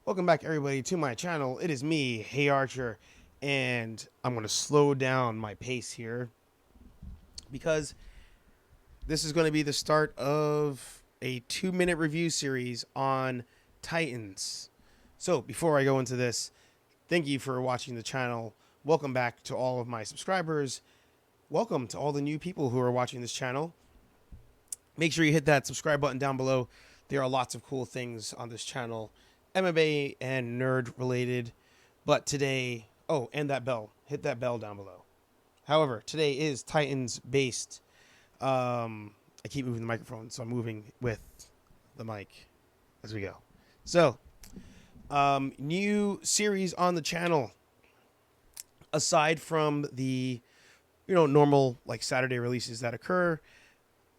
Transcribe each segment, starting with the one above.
Welcome back, everybody, to my channel. It is me, Hey Archer, and I'm going to slow down my pace here because this is going to be the start of a 2-minute review series on Titans. So, before I go into this, thank you for watching the channel. Welcome back to all of my subscribers. Welcome to all the new people who are watching this channel. Make sure you hit that subscribe button down below. There are lots of cool things on this channel, MMA and nerd related. But today, oh, and that bell. Hit that bell down below. However, today is Titans based. I keep moving the microphone, so I'm moving with the mic as we go. So, new series on the channel. Aside from the, normal like Saturday releases that occur,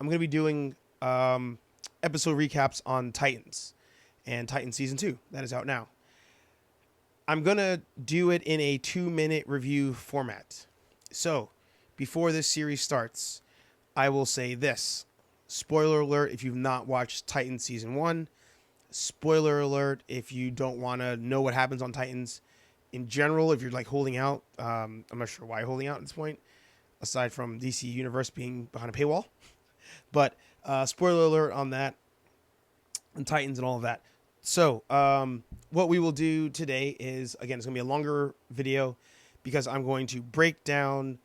I'm going to be doing episode recaps on Titans and Titan Season 2. That is out now. I'm going to do it in a 2-minute review format. So, before this series starts, I will say this. Spoiler alert if you've not watched Titans Season 1. Spoiler alert if you don't want to know what happens on Titans. In general, if you're like holding out, I'm not sure why holding out at this point, aside from DC Universe being behind a paywall. But spoiler alert on that, and Titans and all of that. So what we will do today is, again, it's going to be a longer video because I'm going to break down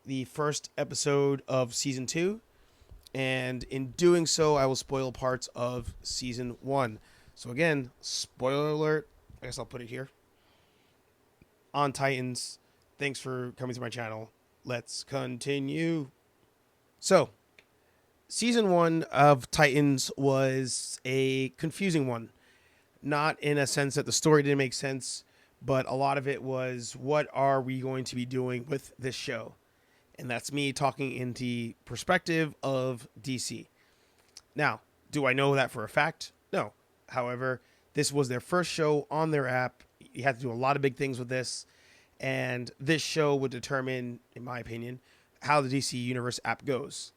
the first episode of Season 2. And in doing so, I will spoil parts of Season 1. So again, spoiler alert. I guess I'll put it here. On Titans. Thanks for coming to my channel. Let's continue. So, Season 1 of Titans was a confusing one. Not in a sense that the story didn't make sense, but a lot of it was, what are we going to be doing with this show? And that's me talking in the perspective of DC. Now, do I know that for a fact? No. However, this was their first show on their app. You had to do a lot of big things with this. And this show would determine, in my opinion, how the DC Universe app goes.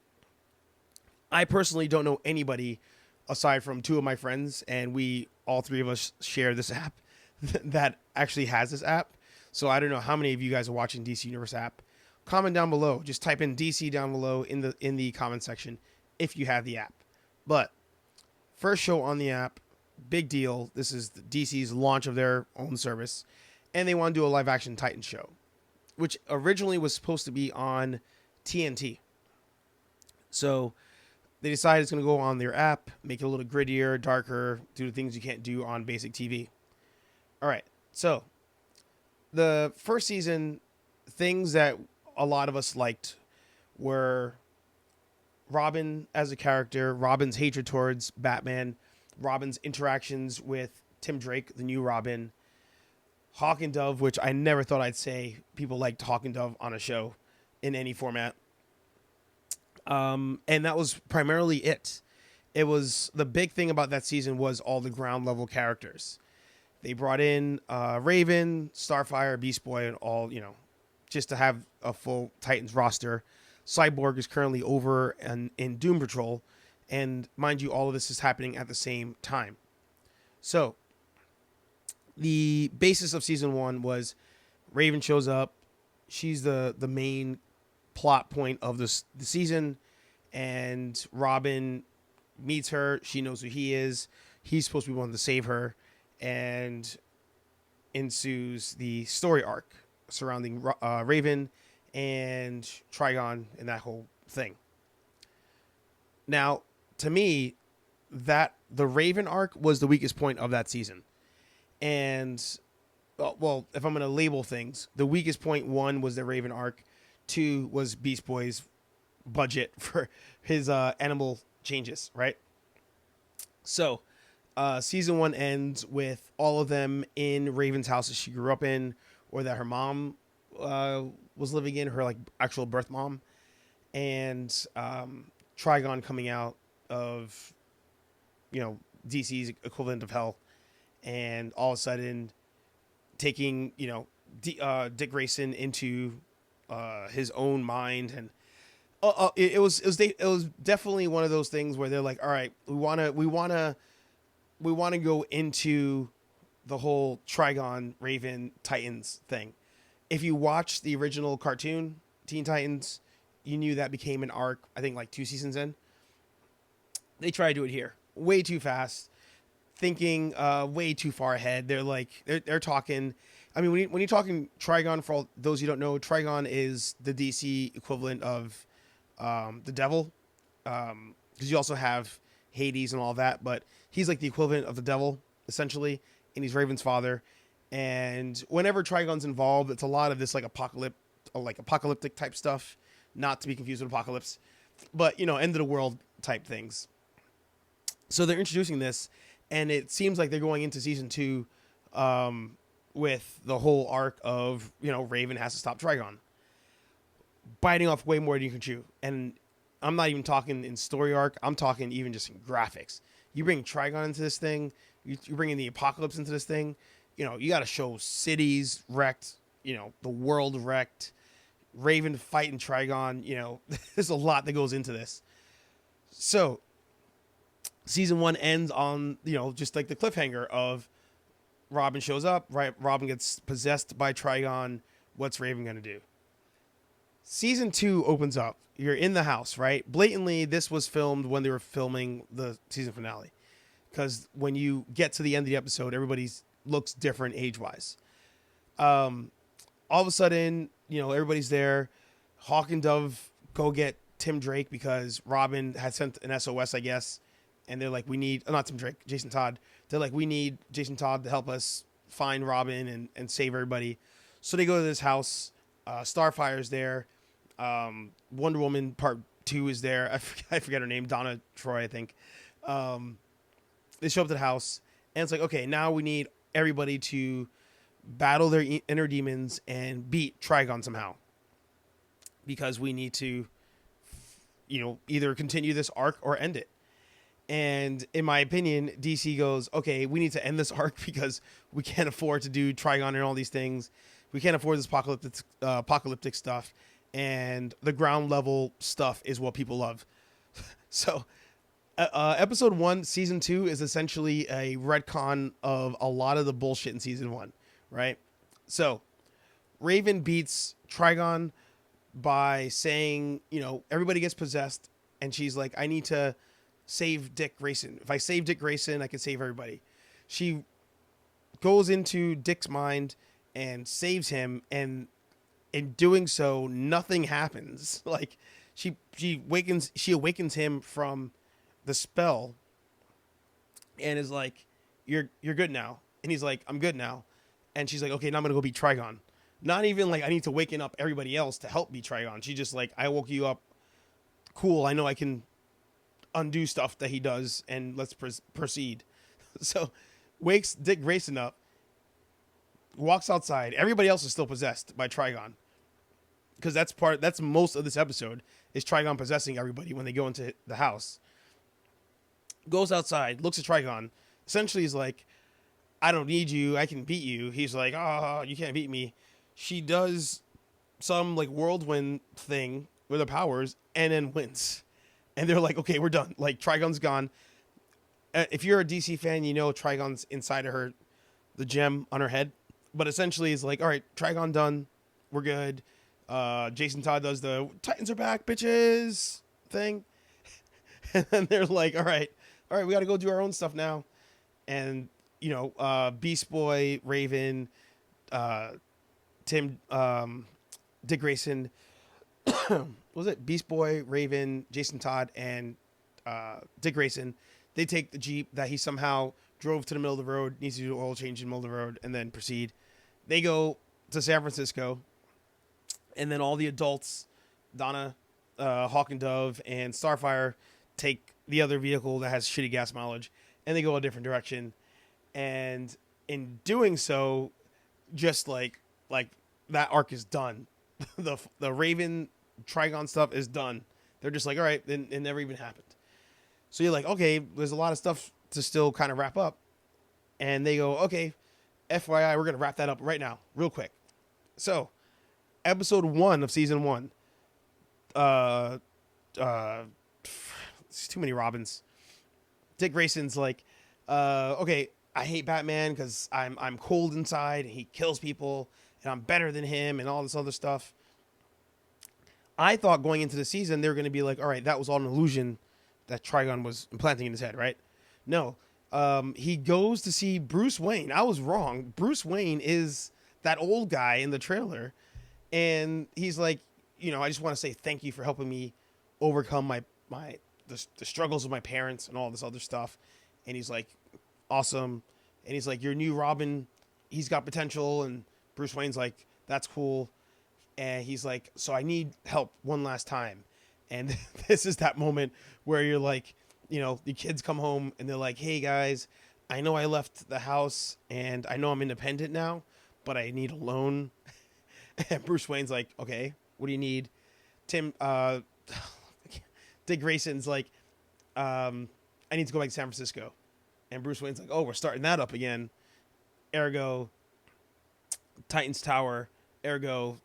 I personally don't know anybody aside from 2 of my friends, and all 3 of us share this app that actually has this app. So I don't know how many of you guys are watching DC Universe app. Comment down below. Just type in DC down below in the comment section if you have the app. But first show on the app, big deal. This is DC's launch of their own service, and they want to do a live action Titan show, which originally was supposed to be on TNT. So they decided it's going to go on their app, make it a little grittier, darker, do the things you can't do on basic TV. All right. So the first season, things that a lot of us liked were Robin as a character, Robin's hatred towards Batman, Robin's interactions with Tim Drake, the new Robin, Hawk and Dove, which I never thought I'd say people liked Hawk and Dove on a show in any format. And that was primarily it. It was the big thing about that season was all the ground level characters. They brought in Raven, Starfire, Beast Boy, and all, just to have a full Titans roster. Cyborg is currently over in Doom Patrol. And mind you, all of this is happening at the same time. So the basis of Season 1 was Raven shows up. She's the main plot point of the season, and Robin meets her. She knows who he is. He's supposed to be one to save her, and ensues the story arc surrounding Raven and Trigon and that whole thing. Now, to me, that the Raven arc was the weakest point of that season. And, well, if I'm going to label things, the weakest point, 1 was the Raven arc. 2 was Beast Boy's budget for his animal changes, right? So, season 1 ends with all of them in Raven's house that she grew up in, or that her mom was living in, her like actual birth mom, and Trigon coming out of, DC's equivalent of hell, and all of a sudden taking, Dick Grayson into his own mind. And it was definitely one of those things where they're like, all right, we want to go into the whole Trigon Raven Titans thing. If you watch the original cartoon Teen Titans, you knew that became an arc. I think like 2 seasons in. They try to do it here way too fast, thinking way too far ahead. They're talking. I mean, when you're talking Trigon, for all those you don't know, Trigon is the DC equivalent of the devil, because you also have Hades and all that, but he's like the equivalent of the devil essentially, and he's Raven's father. And whenever Trigon's involved, it's a lot of this like apocalyptic type stuff, not to be confused with Apocalypse, but end of the world type things. So they're introducing this, and it seems like they're going into season 2 with the whole arc of Raven has to stop Trigon, biting off way more than you can chew. And I'm not even talking in story arc. I'm talking even just in graphics. You bring Trigon into this thing. You bring in the Apocalypse into this thing. You got to show cities wrecked. The world wrecked. Raven fighting Trigon. There's a lot that goes into this. So season 1 ends on just like the cliffhanger of Robin shows up. Right, Robin gets possessed by Trigon. What's Raven gonna do? Season 2 opens up. You're in the house, right? Blatantly, this was filmed when they were filming the season finale, because when you get to the end of the episode, everybody looks different age-wise. All of a sudden, everybody's there. Hawk and Dove go get Tim Drake because Robin had sent an SOS, I guess, and they're like, we need, not Tim Drake, Jason Todd. They're like, we need Jason Todd to help us find Robin and save everybody. So they go to this house. Starfire's there. Wonder Woman Part 2 is there. I forget her name. Donna Troy, I think. They show up to the house, and it's like, okay, now we need everybody to battle their inner demons and beat Trigon somehow, because we need to, either continue this arc or end it. And in my opinion, DC goes, okay, we need to end this arc because we can't afford to do Trigon and all these things. We can't afford this apocalyptic stuff. And the ground level stuff is what people love. So episode 1, season 2 is essentially a retcon of a lot of the bullshit in season 1, right? So Raven beats Trigon by saying, everybody gets possessed. And she's like, I need to save Dick Grayson. If I save Dick Grayson, I can save everybody. She goes into Dick's mind and saves him, and in doing so, nothing happens. Like she awakens him from the spell, and is like, "You're good now." And he's like, "I'm good now." And she's like, "Okay, now I'm gonna go beat Trigon." Not even like I need to waken up everybody else to help beat Trigon. She just like, I woke you up. Cool. I know I can undo stuff that he does, and let's proceed. So wakes Dick Grayson up, walks outside. Everybody else is still possessed by Trigon, because that's most of this episode is Trigon possessing everybody when they go into the house. Goes outside, looks at Trigon, essentially is like, I don't need you, I can beat you. He's like, oh, you can't beat me. She does some like whirlwind thing with her powers and then wins. And they're like, okay, we're done. Like, Trigon's gone. If you're a DC fan, Trigon's inside of her, the gem on her head. But essentially, it's like, all right, Trigon done. We're good. Jason Todd does the Titans are back, bitches thing. And then they're like, all right, we got to go do our own stuff now. And, Beast Boy, Raven, Dick Grayson, was it Beast Boy, Raven, Jason Todd, and Dick Grayson? They take the Jeep that he somehow drove to the middle of the road, needs to do oil change in the middle of the road, and then proceed. They go to San Francisco, and then all the adults, Donna, Hawk and Dove, and Starfire, take the other vehicle that has shitty gas mileage, and they go a different direction. And in doing so, just like that arc is done. The Raven Trigon stuff is done. They're just like, all right, then it never even happened. So you're like, okay, there's a lot of stuff to still kind of wrap up. And they go, okay, FYI, we're going to wrap that up right now, real quick. So, episode 1 of season 1. It's too many Robins. Dick Grayson's like, okay, I hate Batman because I'm cold inside and he kills people and I'm better than him and all this other stuff. I thought going into the season they were going to be like, all right, that was all an illusion that Trigon was implanting in his head, right? No, he goes to see Bruce Wayne. I was wrong. Bruce Wayne is that old guy in the trailer, and he's like, I just want to say thank you for helping me overcome the struggles of my parents and all this other stuff. And he's like, awesome. And he's like, your new Robin, he's got potential. And Bruce Wayne's like, that's cool. And he's like, so I need help one last time. And this is that moment where you're like, the kids come home and they're like, hey guys, I know I left the house and I know I'm independent now, but I need a loan. And Bruce Wayne's like, okay, what do you need? Dick Grayson's like, I need to go back to San Francisco. And Bruce Wayne's like, oh, we're starting that up again. Ergo, Titans Tower. Ergo,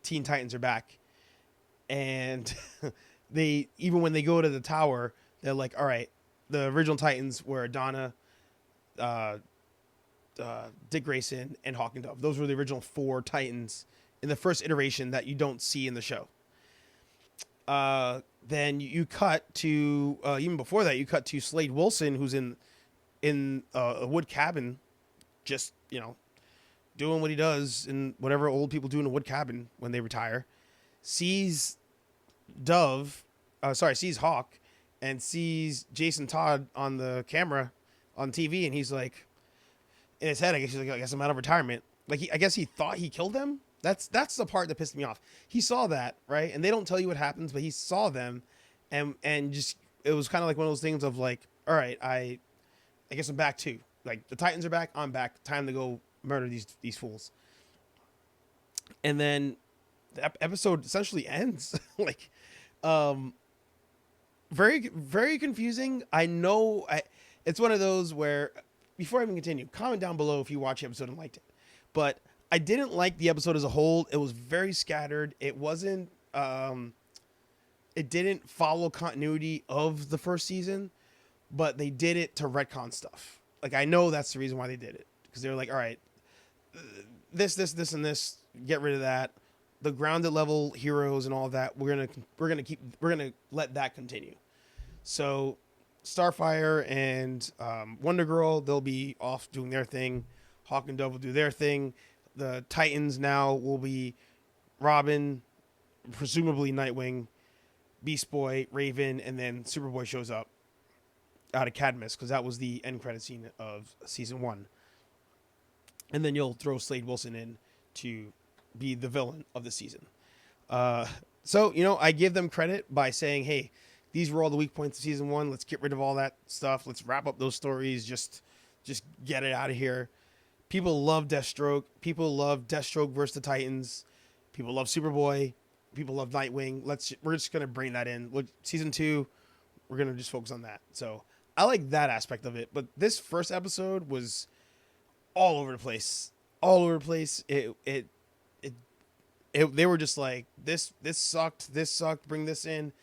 Teen Titans are back. And even when they go to the tower, they're like, all right, the original Titans were Donna, Dick Grayson, and Hawk and Dove. Those were the original 4 Titans in the first iteration that you don't see in the show. Then you cut to, even before that, you cut to Slade Wilson, who's in a wood cabin, just, doing what he does and whatever old people do in a wood cabin when they retire, sees Hawk, and sees Jason Todd on the camera on TV, and he's like, in his head, I guess I'm out of retirement. Like, I guess he thought he killed them. That's the part that pissed me off. He saw that, right? And they don't tell you what happens, but he saw them, and just, it was kind of like one of those things of like, all right, I guess I'm back too. Like, the Titans are back, I'm back. Time to go murder these fools. And then the episode essentially ends like, very, very confusing. I know it's one of those where, before I even continue, comment down below if you watch the episode and liked it. But I didn't like the episode as a whole. It was very scattered. It wasn't, it didn't follow continuity of the first season, but they did it to retcon stuff. Like, I know that's the reason why they did it, because they were like, all right, this, and this, get rid of that. The grounded level heroes and all of that, we're gonna let that continue. So Starfire and Wonder Girl, they'll be off doing their thing. Hawk and Dove will do their thing. The Titans now will be Robin, presumably Nightwing, Beast Boy, Raven, and then Superboy shows up out of Cadmus, because that was the end credit scene of season 1. And then you'll throw Slade Wilson in to be the villain of the season. So, I give them credit by saying, hey, these were all the weak points of season 1. Let's get rid of all that stuff. Let's wrap up those stories. Just get it out of here. People love Deathstroke. People love Deathstroke versus the Titans. People love Superboy. People love Nightwing. We're just going to bring that in. Look, season 2, we're going to just focus on that. So I like that aspect of it. But this first episode was all over the place. All over the place. They were just like, this sucked. This sucked. Bring this in.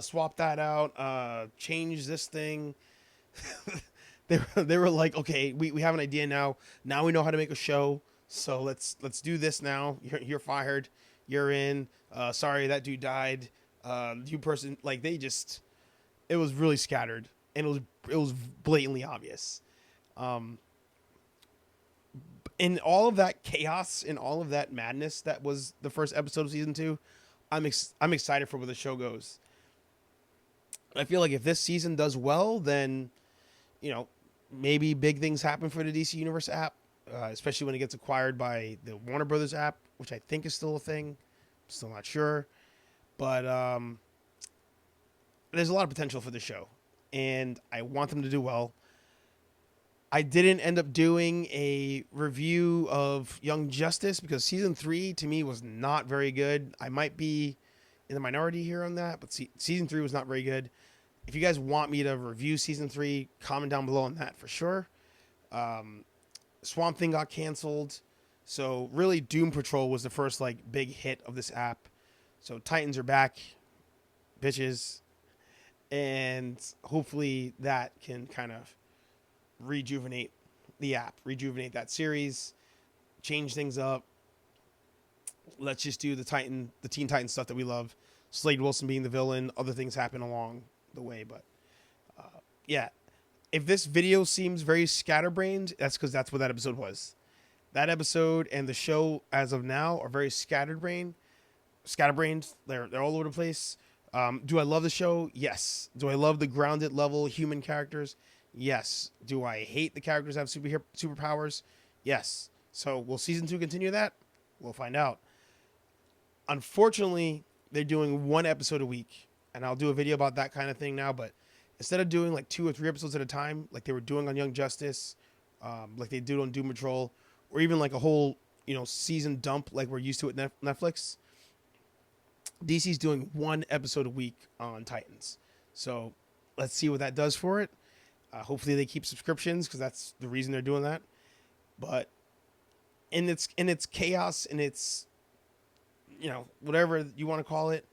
Swap that out. Change this thing. They were like, okay, we have an idea now. Now we know how to make a show. So let's do this now. You're fired. You're in. Sorry, that dude died. You person, like, it was really scattered, and it was blatantly obvious. In all of that chaos, in all of that madness that was the first episode of season 2, I'm excited for where the show goes. I feel like if this season does well, then, maybe big things happen for the DC Universe app, especially when it gets acquired by the Warner Brothers app, which I think is still a thing. I'm still not sure. But there's a lot of potential for the show, and I want them to do well. I didn't end up doing a review of Young Justice because season 3 to me was not very good. I might be in the minority here on that, but season 3 was not very good. If you guys want me to review season 3, comment down below on that for sure. Swamp Thing got canceled, so really Doom Patrol was the first big hit of this app. So Titans are back, bitches, and hopefully that can kind of rejuvenate the app, rejuvenate that series, change things up. Let's just do the Teen Titans stuff that we love. Slade Wilson being the villain. Other things happen along the way, but yeah. If this video seems very scatterbrained, that's because that's what that episode was. That episode and the show as of now are very scatterbrained. They're all over the place. Do I love the show? Yes. Do I love the grounded level human characters? Yes. Do I hate the characters that have superpowers? Yes. So will season 2 continue that? We'll find out. Unfortunately, they're doing 1 episode a week, and I'll do a video about that kind of thing now, but instead of doing like 2 or 3 episodes at a time, like they were doing on Young Justice, like they do on Doom Patrol, or even like a whole, season dump like we're used to at Netflix, DC's doing 1 episode a week on Titans. So let's see what that does for it. Hopefully they keep subscriptions, because that's the reason they're doing that. But in its chaos, and its, whatever you want to call it,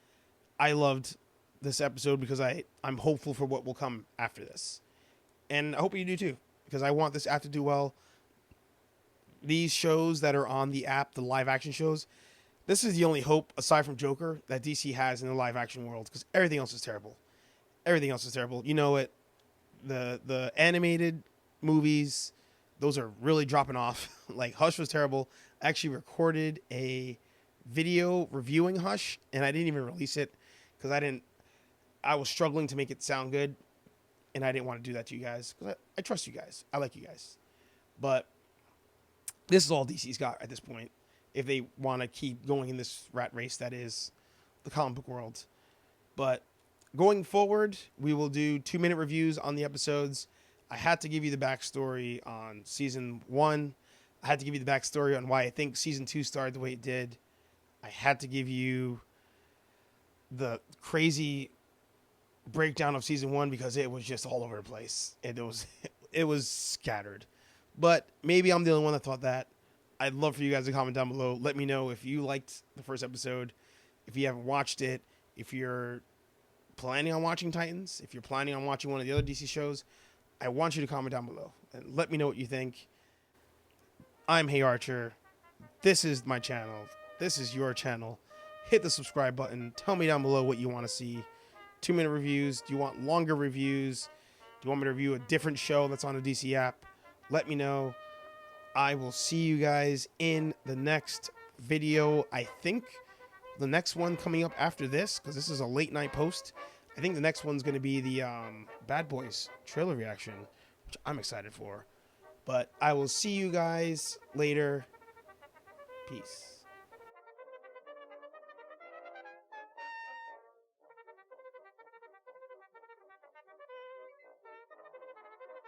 I loved this episode because I'm hopeful for what will come after this. And I hope you do too, because I want this app to do well. These shows that are on the app, the live action shows, this is the only hope, aside from Joker, that DC has in the live action world, because everything else is terrible. Everything else is terrible. You know it. The animated movies, those are really dropping off. Like Hush was terrible. I actually recorded a video reviewing Hush, and I didn't even release it because I was struggling to make it sound good, and I didn't want to do that to you guys, because I trust you guys. I like you guys. But this is all DC's got at this point, if they want to keep going in this rat race that is the comic book world. But going forward, we will do 2-minute reviews on the episodes. I had to give you the backstory on season 1. I had to give you the backstory on why I think season 2 started the way it did. I had to give you the crazy breakdown of season 1, because it was just all over the place. It was scattered. But maybe I'm the only one that thought that. I'd love for you guys to comment down below. Let me know if you liked the first episode, if you haven't watched it, if you're planning on watching Titans, if you're planning on watching one of the other DC shows. I want you to comment down below and let me know what you think. I'm Hey Archer. This is my channel. This is your channel. Hit the subscribe button. Tell me down below what you want to see. 2-minute reviews. Do you want longer reviews? Do you want me to review a different show that's on the DC app? Let me know. I will see you guys in the next video. I think the next one coming up after this, because this is a late night post, I think the next one's going to be the Bad Boys trailer reaction, which I'm excited for. But I will see you guys later. Peace.